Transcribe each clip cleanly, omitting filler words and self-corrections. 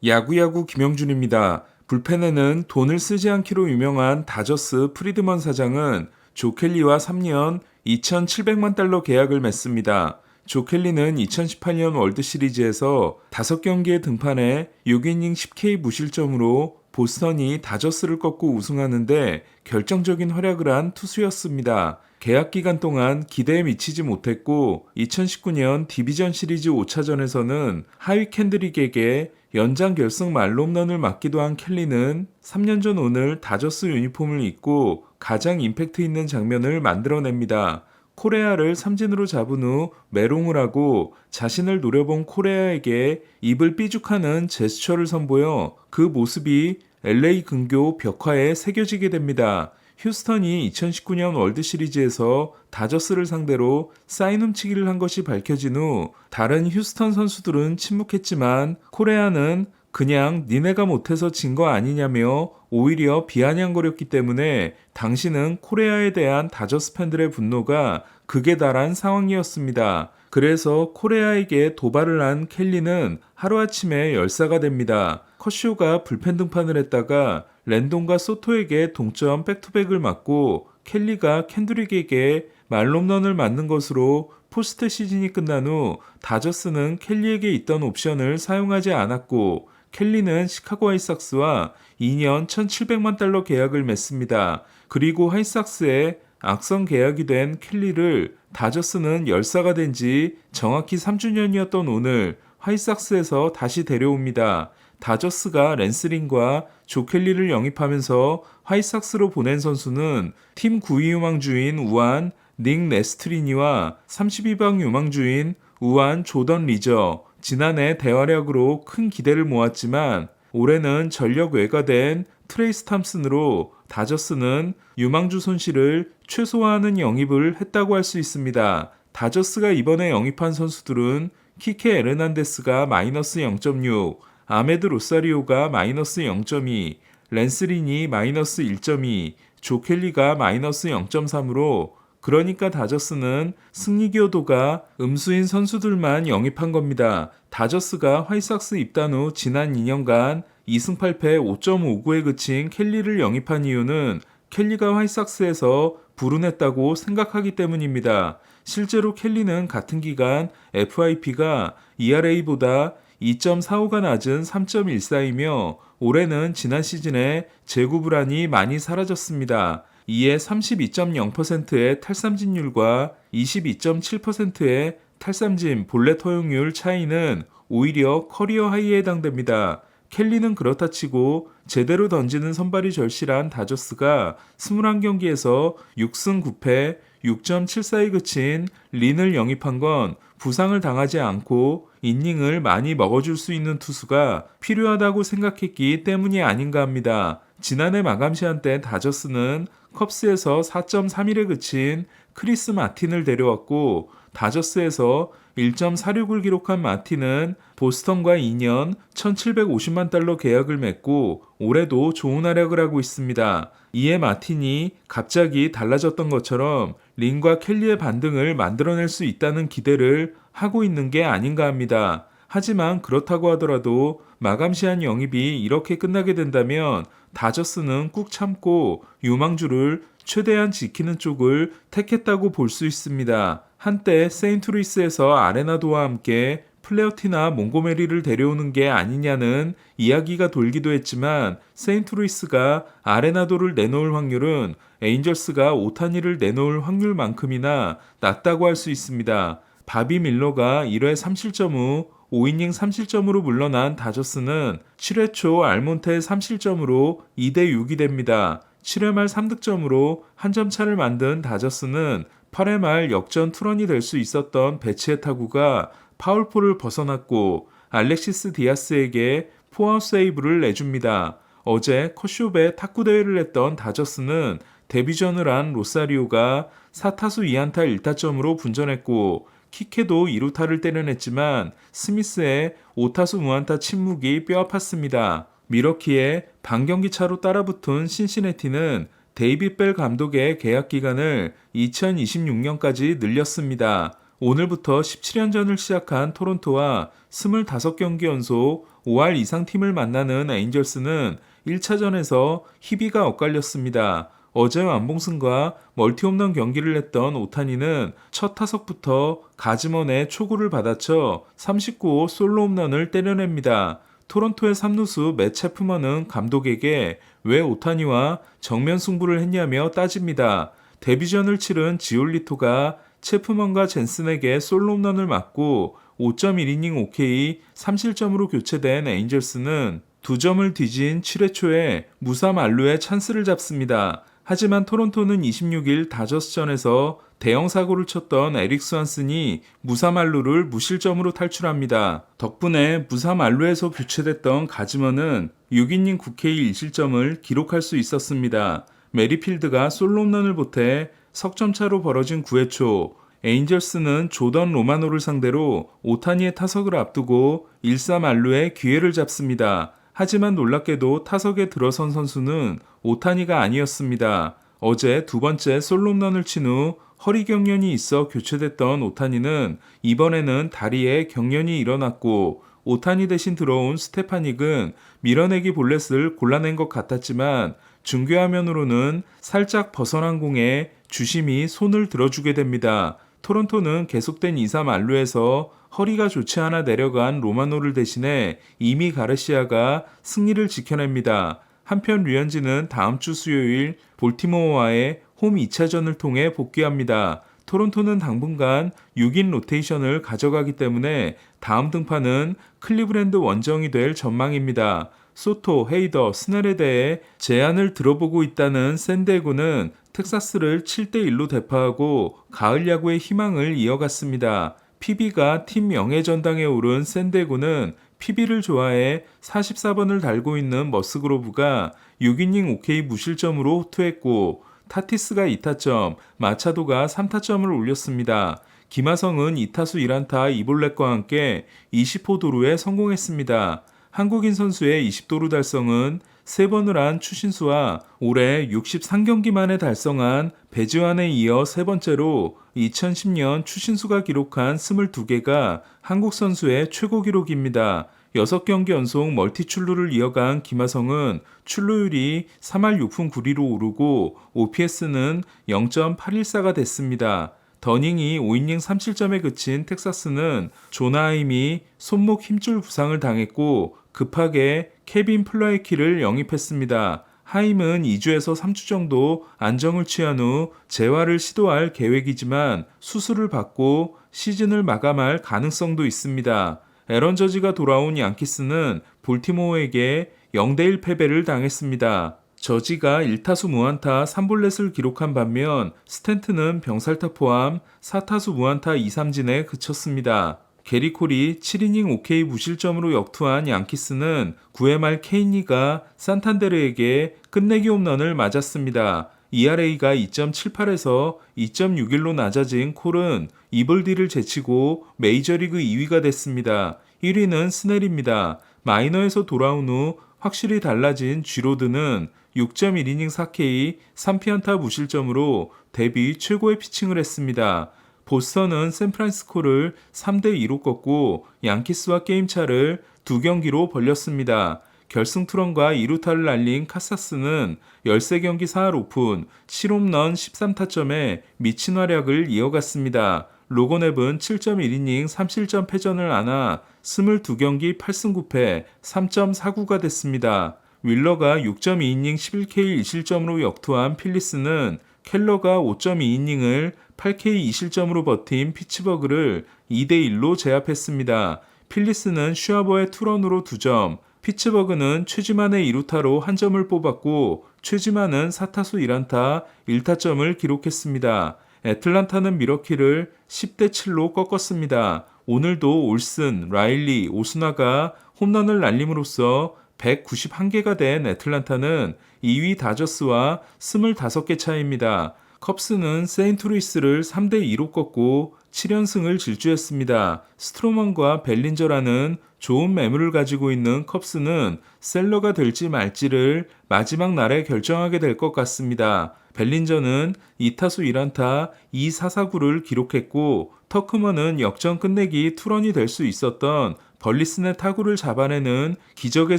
야구야구 김영준입니다. 불펜에는 돈을 쓰지 않기로 유명한 다저스 프리드먼 사장은 조 켈리와 3년 2,700만 달러 계약을 맺습니다. 조 켈리는 2018년 월드시리즈에서 5경기에 등판해 6이닝 10K 무실점으로 보스턴이 다저스를 꺾고 우승하는데 결정적인 활약을 한 투수였습니다. 계약 기간 동안 기대에 미치지 못했고 2019년 디비전 시리즈 5차전에서는 하위 캔드릭에게 연장 결승 말로 홈런을 맞기도 한 켈리는 3년 전 오늘 다저스 유니폼을 입고 가장 임팩트 있는 장면을 만들어냅니다. 코레아를 삼진으로 잡은 후 메롱을 하고 자신을 노려본 코레아에게 입을 삐죽하는 제스처를 선보여 그 모습이 LA 근교 벽화에 새겨지게 됩니다. 휴스턴이 2019년 월드시리즈에서 다저스를 상대로 사인 훔치기를 한 것이 밝혀진 후 다른 휴스턴 선수들은 침묵했지만 코레아는 그냥 니네가 못해서 진 거 아니냐며 오히려 비아냥거렸기 때문에 당시는 코레아에 대한 다저스 팬들의 분노가 극에 달한 상황이었습니다. 그래서 코레아에게 도발을 한 켈리는 하루아침에 열사가 됩니다. 커쇼가 불펜 등판을 했다가 랜돈과 소토에게 동점 백투백을 맞고 켈리가 캔드릭에게 말홈런을 맞는 것으로 포스트 시즌이 끝난 후 다저스는 켈리에게 있던 옵션을 사용하지 않았고 켈리는 시카고 화이삭스와 2년 1,700만 달러 계약을 맺습니다. 그리고 화이삭스에 악성 계약이 된 켈리를 다저스는 열사가 된 지 정확히 3주년이었던 오늘 화이삭스에서 다시 데려옵니다. 다저스가 랜스린과 조 켈리를 영입하면서 화이삭스로 보낸 선수는 팀 9위 유망주인 우한 닉 네스트리니와 32방 유망주인 우한 조던 리저, 지난해 대활약으로 큰 기대를 모았지만 올해는 전력 외가된 트레이스 탐슨으로 다저스는 유망주 손실을 최소화하는 영입을 했다고 할 수 있습니다. 다저스가 이번에 영입한 선수들은 키케 에르난데스가 마이너스 0.6, 아메드 로사리오가 마이너스 0.2, 랜스린이 마이너스 1.2, 조 켈리가 마이너스 0.3으로 그러니까 다저스는 승리 기여도가 음수인 선수들만 영입한 겁니다. 다저스가 화이삭스 입단 후 지난 2년간 2승 8패 5.59에 그친 켈리를 영입한 이유는 켈리가 화이삭스에서 불운했다고 생각하기 때문입니다. 실제로 켈리는 같은 기간 FIP가 ERA보다 2.45가 낮은 3.14이며 올해는 지난 시즌에 제구 불안이 많이 사라졌습니다. 이에 32.0%의 탈삼진율과 22.7%의 탈삼진 볼넷 허용률 차이는 오히려 커리어 하이에 해당됩니다. 켈리는 그렇다 치고 제대로 던지는 선발이 절실한 다저스가 21경기에서 6승 9패 6.74에 그친 린을 영입한 건 부상을 당하지 않고 이닝을 많이 먹어줄 수 있는 투수가 필요하다고 생각했기 때문이 아닌가 합니다. 지난해 마감 시한 때 다저스는 컵스에서 4.31에 그친 크리스 마틴을 데려왔고 다저스에서 1.46을 기록한 마틴은 보스턴과 2년 1,750만 달러 계약을 맺고 올해도 좋은 활약을 하고 있습니다. 이에 마틴이 갑자기 달라졌던 것처럼 린과 켈리의 반등을 만들어낼 수 있다는 기대를 하고 있는 게 아닌가 합니다. 하지만 그렇다고 하더라도 마감 시한 영입이 이렇게 끝나게 된다면 다저스는 꾹 참고 유망주를 최대한 지키는 쪽을 택했다고 볼 수 있습니다. 한때 세인트루이스에서 아레나도와 함께 플레어티나 몽고메리를 데려오는 게 아니냐는 이야기가 돌기도 했지만 세인트루이스가 아레나도를 내놓을 확률은 에인절스가 오타니를 내놓을 확률만큼이나 낮다고 할 수 있습니다. 바비 밀러가 1회 3실점 후 5이닝 3실점으로 물러난 다저스는 7회 초 알몬테의 3실점으로 2대6이 됩니다. 7회 말 3득점으로 한 점 차를 만든 다저스는 8회 말 역전 투런이 될 수 있었던 배치의 타구가 파울폴을 벗어났고 알렉시스 디아스에게 포아웃 세이브를 내줍니다. 어제 커쇼베 탁구 대회를 했던 다저스는 데뷔전을 한 로사리오가 4타수 2안타 1타점으로 분전했고 키케도 2루타를 때려냈지만 스미스의 5타수 무안타 침묵이 뼈아팠습니다. 미러키의 반경기 차로 따라붙은 신시내티는 데이빗 벨 감독의 계약 기간을 2026년까지 늘렸습니다. 오늘부터 17연전을 시작한 토론토와 25경기 연속 5할 이상 팀을 만나는 에인절스는 1차전에서 희비가 엇갈렸습니다. 어제 완봉승과 멀티홈런 경기를 했던 오타니는 첫 타석부터 가즈먼의 초구를 받아쳐 39호 솔로 홈런을 때려냅니다. 토론토의 3루수 맷 채프먼은 감독에게 왜 오타니와 정면 승부를 했냐며 따집니다. 데뷔전을 치른 지올리토가 채프먼과 젠슨에게 솔로 홈런을 맞고 5.1이닝 OK 3실점으로 교체된 에인절스는 2점을 뒤진 7회 초에 무사 만루의 찬스를 잡습니다. 하지만 토론토는 26일 다저스전에서 대형 사고를 쳤던 에릭 스완슨이 무사 만루를 무실점으로 탈출합니다. 덕분에 무사 만루에서 교체됐던 가즈먼은 6이닝 9K 1실점을 기록할 수 있었습니다. 메리필드가 솔로 홈런을 보태 석점차로 벌어진 9회 초 에인절스는 조던 로마노를 상대로 오타니의 타석을 앞두고 1사 만루의 기회를 잡습니다. 하지만 놀랍게도 타석에 들어선 선수는 오타니가 아니었습니다. 어제 두 번째 솔로 홈런을 친 후 허리 경련이 있어 교체됐던 오타니는 이번에는 다리에 경련이 일어났고 오타니 대신 들어온 스테파닉은 밀어내기 볼넷을 골라낸 것 같았지만 중계화면으로는 살짝 벗어난 공에 주심이 손을 들어주게 됩니다. 토론토는 계속된 2사 만루에서 허리가 좋지 않아 내려간 로마노를 대신해 이미 가르시아가 승리를 지켜냅니다. 한편 류현진은 다음 주 수요일 볼티모어와의 홈 2차전을 통해 복귀합니다. 토론토는 당분간 6인 로테이션을 가져가기 때문에 다음 등판은 클리브랜드 원정이 될 전망입니다. 소토, 헤이더, 스넬에 대해 제안을 들어보고 있다는 샌디에고는 텍사스를 7대1로 대파하고 가을 야구의 희망을 이어갔습니다. PB가 팀 명예전당에 오른 샌디에고는 PB를 좋아해 44번을 달고 있는 머스그로브가 6이닝 OK 무실점으로 호투했고 타티스가 2타점, 마차도가 3타점을 올렸습니다. 김하성은 2타수 1안타 2볼넷과 함께 20호 도루에 성공했습니다. 한국인 선수의 20도루 달성은 3번을 한 추신수와 올해 63경기 만에 달성한 배지환에 이어 세 번째로 2010년 추신수가 기록한 22개가 한국 선수의 최고 기록입니다. 6경기 연속 멀티 출루를 이어간 김하성은 출루율이 3할 6푼 9리로 오르고 OPS는 0.814가 됐습니다. 더닝이 5이닝 3실점에 그친 텍사스는 조나하임이 손목 힘줄 부상을 당했고 급하게 케빈 플라이키를 영입했습니다. 하임은 2주에서 3주 정도 안정을 취한 후 재활을 시도할 계획이지만 수술을 받고 시즌을 마감할 가능성도 있습니다. 에런 저지가 돌아온 양키스는 볼티모어에게 0대1 패배를 당했습니다. 저지가 1타수 무안타 3볼넷을 기록한 반면 스탠트는 병살타 포함 4타수 무안타 2삼진에 그쳤습니다. 게리 콜이 7이닝 OK 무실점으로 역투한 양키스는 9회 말 케인리가 산탄데르에게 끝내기 홈런을 맞았습니다. ERA가 2.78에서 2.61로 낮아진 콜은 이블디를 제치고 메이저리그 2위가 됐습니다. 1위는 스넬입니다. 마이너에서 돌아온 후 확실히 달라진 쥐로드는 6.1이닝 4K 3피안타 무실점으로 데뷔 최고의 피칭을 했습니다. 보스턴은 샌프란시스코를 3대2로 꺾고 양키스와 게임차를 2경기로 벌렸습니다. 결승 투런과 2루타를 날린 카사스는 13경기 4할 5푼 7홈런 13타점에 미친 활약을 이어갔습니다. 로건앱은 7.1이닝 3실점 패전을 안아 22경기 8승 9패 3.49가 됐습니다. 윌러가 6.2이닝 11K 1실점으로 역투한 필리스는 켈러가 5.2이닝을 8K 2실점으로 버틴 피츠버그를 2대1로 제압했습니다. 필리스는 슈아버의 투런으로 2점, 피츠버그는 최지만의 2루타로 1점을 뽑았고 최지만은 4타수 1안타 1타점을 기록했습니다. 애틀란타는 미러키를 10대7로 꺾었습니다. 오늘도 올슨, 라일리, 오스나가 홈런을 날림으로써 191개가 된 애틀란타는 2위 다저스와 25개 차이입니다. 컵스는 세인트루이스를 3대2로 꺾고 7연승을 질주했습니다. 스트로먼과 벨린저라는 좋은 매물을 가지고 있는 컵스는 셀러가 될지 말지를 마지막 날에 결정하게 될 것 같습니다. 벨린저는 2타수 1안타 2사사구를 기록했고 터크먼은 역전 끝내기 투런이 될 수 있었던 벌리슨의 타구를 잡아내는 기적의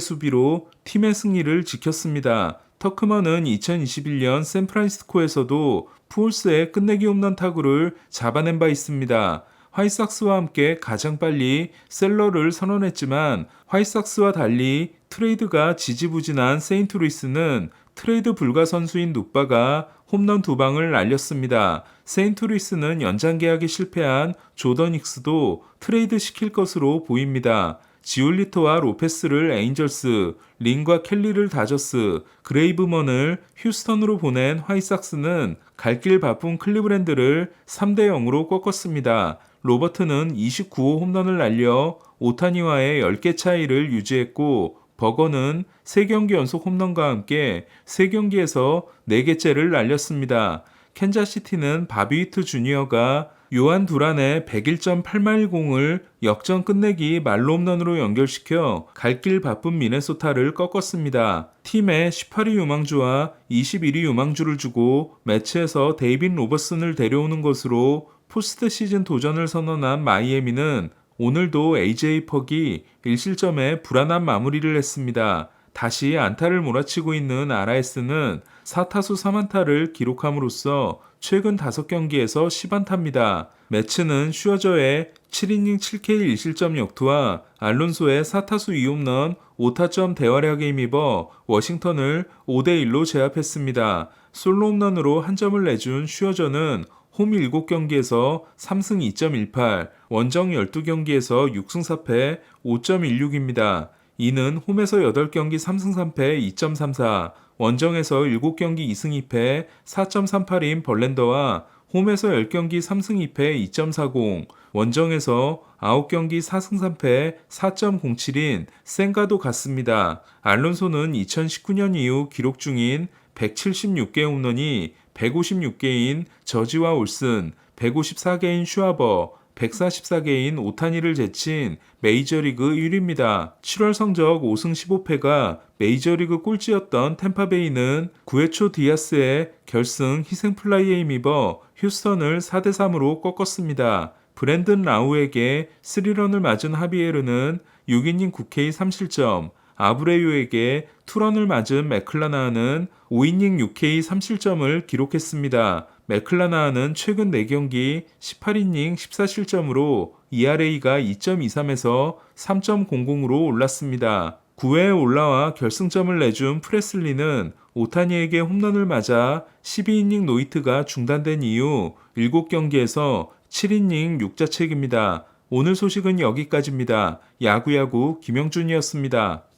수비로 팀의 승리를 지켰습니다. 터크먼은 2021년 샌프란시스코에서도 푸올스의 끝내기 홈런 타구를 잡아낸 바 있습니다. 화이삭스와 함께 가장 빨리 셀러를 선언했지만 화이삭스와 달리 트레이드가 지지부진한 세인트루이스는 트레이드 불가 선수인 누바가 홈런 2방을 날렸습니다. 세인트루이스는 연장 계약에 실패한 조던 힉스도 트레이드 시킬 것으로 보입니다. 지올리토와 로페스를 에인절스, 린과 켈리를 다저스, 그레이브먼을 휴스턴으로 보낸 화이삭스는 갈 길 바쁜 클리브랜드를 3대 0으로 꺾었습니다. 로버트는 29호 홈런을 날려 오타니와의 10개 차이를 유지했고 버거는 3경기 연속 홈런과 함께 3경기에서 4개째를 날렸습니다. 캔자시티는 바비 위트 주니어가 요한 두란의 101.8마일 공을 역전 끝내기 말로 홈런으로 연결시켜 갈 길 바쁜 미네소타를 꺾었습니다. 팀의 18위 유망주와 21위 유망주를 주고 매치에서 데이빗 로버슨을 데려오는 것으로 포스트 시즌 도전을 선언한 마이애미는 오늘도 AJ 퍽이 1실점에 불안한 마무리를 했습니다. 다시 안타를 몰아치고 있는 RS는 4타수 3안타를 기록함으로써 최근 5경기에서 10안타입니다. 매치는 슈어저의 7이닝 7K 1실점 역투와 알론소의 4타수 2홈런 5타점 대활약에 힘입어 워싱턴을 5대1로 제압했습니다. 솔로 홈런으로 한 점을 내준 슈어저는 홈 7경기에서 3승 2.18, 원정 12경기에서 6승 4패 5.16입니다. 이는 홈에서 8경기 3승 3패 2.34, 원정에서 7경기 2승 2패 4.38인 벌랜더와 홈에서 10경기 3승 2패 2.40, 원정에서 9경기 4승 3패 4.07인 센과도 같습니다. 알론소는 2019년 이후 기록 중인 176개 홈런이 156개인 저지와 올슨, 154개인 슈아버, 144개인 오타니를 제친 메이저리그 1위입니다. 7월 성적 5승 15패가 메이저리그 꼴찌였던 템파베이는 9회 초 디아스의 결승 희생플라이에 힘입어 휴스턴을 4대3으로 꺾었습니다. 브랜든 라우에게 3런을 맞은 하비에르는 6이닝 9K 3실점, 아브레유에게 투런을 맞은 맥클라나하는 5이닝 6K 3실점을 기록했습니다. 맥클라나하는 최근 4경기 18이닝 14실점으로 ERA가 2.23에서 3.00으로 올랐습니다. 9회에 올라와 결승점을 내준 프레슬리는 오타니에게 홈런을 맞아 12이닝 노히트가 중단된 이후 7경기에서 7이닝 6자책입니다. 오늘 소식은 여기까지입니다. 야구야구 김영준이었습니다.